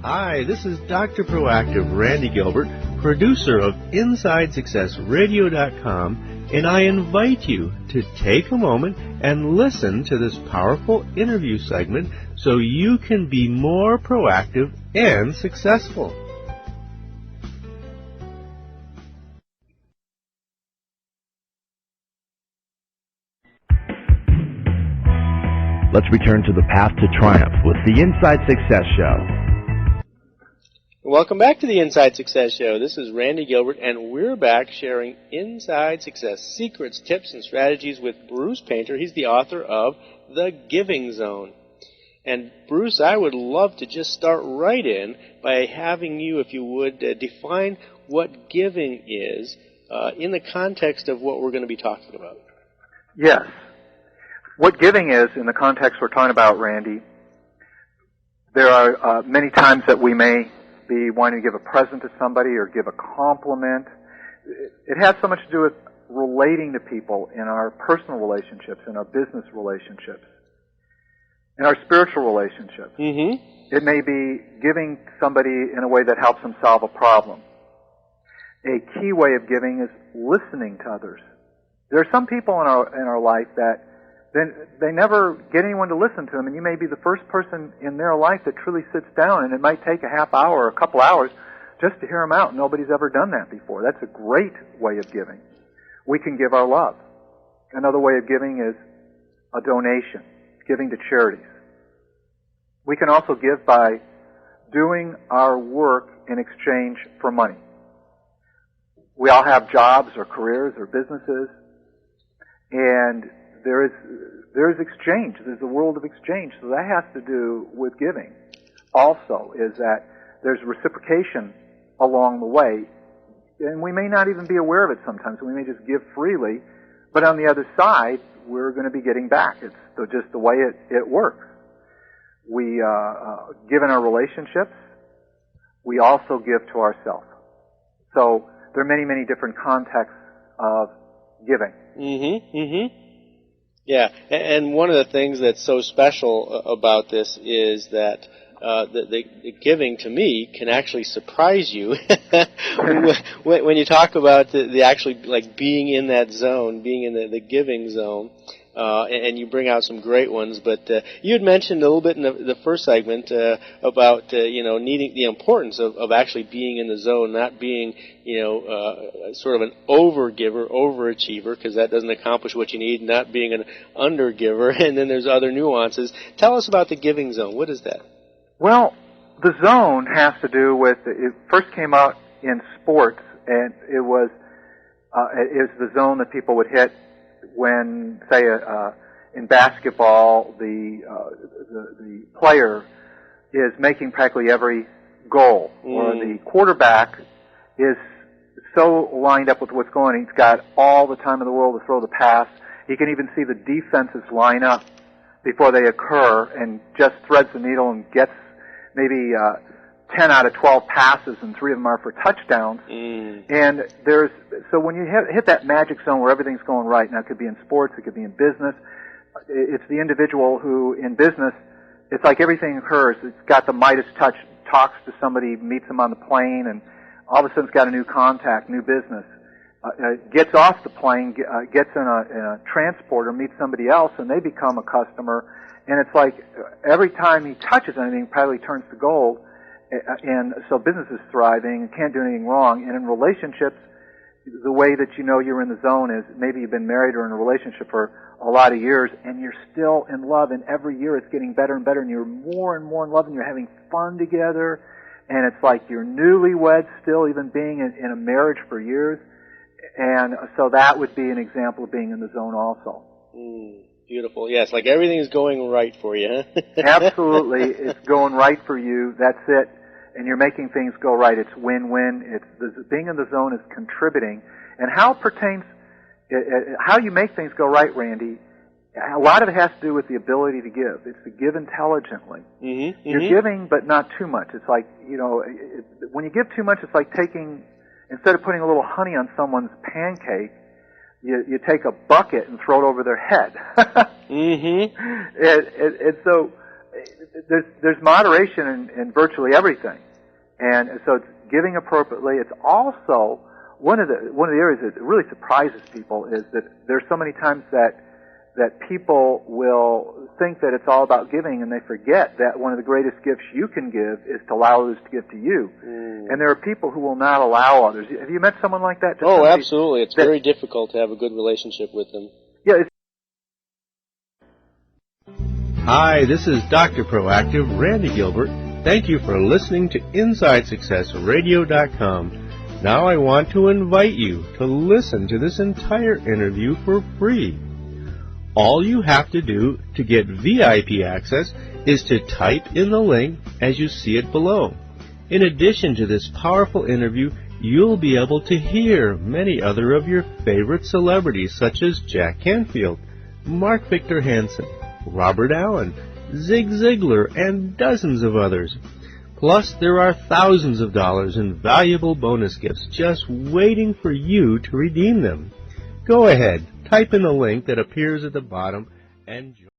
Hi, this is Dr. Proactive Randy Gilbert, producer of InsideSuccessRadio.com, and I invite you to take a moment and listen to this powerful interview segment so you can be more proactive and successful. Let's return to the path to triumph with the Inside Success Show. Welcome back to the Inside Success Show. This is Randy Gilbert, and we're back sharing Inside Success secrets, tips, and strategies with Bruce Painter. He's the author of The Giving Zone. And Bruce, I would love to just start right in by having you, if you would, define what giving is in the context of what we're going to be talking about. Yes. What giving is in the context we're talking about, Randy, there are many times that we may be wanting to give a present to somebody or give a compliment. It has so much to do with relating to people in our personal relationships, in our business relationships, in our spiritual relationships. Mm-hmm. It may be giving somebody in a way that helps them solve a problem. A key way of giving is listening to others. There are some people in our life that they never get anyone to listen to them, and you may be the first person in their life that truly sits down, and it might take a half hour or a couple hours just to hear them out. Nobody's ever done that before. That's a great way of giving. We can give our love. Another way of giving is a donation, giving to charities. We can also give by doing our work in exchange for money. We all have jobs or careers or businesses, and there is exchange. There's a world of exchange. So that has to do with giving. Also is that there's reciprocation along the way. And we may not even be aware of it sometimes. We may just give freely. But on the other side, we're going to be getting back. It's just the way it works. We give in our relationships. We also give to ourselves. So there are many, many different contexts of giving. Mm-hmm. Mm-hmm. Yeah, and one of the things that's so special about this is that the giving, to me, can actually surprise you when you talk about the actually like being in that zone, being in the giving zone, and you bring out some great ones. But you had mentioned a little bit in the first segment about needing the importance of actually being in the zone, not being sort of an overgiver, overachiever, because that doesn't accomplish what you need, not being an undergiver, and then there's other nuances. Tell us about the giving zone. What is that? Well, the zone has to do with, it first came out in sports, and it was the zone that people would hit when, say, in basketball, the player is making practically every goal, or the quarterback is so lined up with what's going on. He's got all the time in the world to throw the pass. He can even see the defenses line up before they occur and just threads the needle and gets maybe 10 out of 12 passes, and 3 of them are for touchdowns. And so when you hit that magic zone where everything's going right, now it could be in sports, it could be in business, it's the individual who, in business, it's like everything occurs. It's got the Midas touch, talks to somebody, meets them on the plane, and all of a sudden it's got a new contact, new business. Gets off the plane, gets in a transporter, meets somebody else, and they become a customer. And it's like every time he touches anything, it probably turns to gold. And so business is thriving and can't do anything wrong. And in relationships, the way that you know you're in the zone is maybe you've been married or in a relationship for a lot of years, and you're still in love, and every year it's getting better and better, and you're more and more in love, and you're having fun together. And it's like you're newlyweds still, even being in a marriage for years. And so that would be an example of being in the zone also. Beautiful. Yes, like everything is going right for you, huh? Absolutely. It's going right for you. That's it. And you're making things go right. It's win-win. Being in the zone is contributing. And how you make things go right, Randy, a lot of it has to do with the ability to give. It's to give intelligently. Mm-hmm. You're giving, but not too much. It's like, when you give too much, it's like instead of putting a little honey on someone's pancake, you take a bucket and throw it over their head. Mm-hmm. And so there's moderation in virtually everything, and so it's giving appropriately. It's also one of the areas that really surprises people is that there's so many times that people will think that it's all about giving, and they forget that one of the greatest gifts you can give is to allow others to give to you. And there are people who will not allow others. Have you met someone like that? Oh, absolutely. It's very difficult to have a good relationship with them. Yeah. Hi, this is Dr. Proactive, Randy Gilbert. Thank you for listening to InsideSuccessRadio.com. Now I want to invite you to listen to this entire interview for free. All you have to do to get VIP access is to type in the link as you see it below. In addition to this powerful interview, you'll be able to hear many other of your favorite celebrities such as Jack Canfield, Mark Victor Hansen, Robert Allen, Zig Ziglar, and dozens of others. Plus, there are thousands of dollars in valuable bonus gifts just waiting for you to redeem them. Go ahead, type in the link that appears at the bottom and join.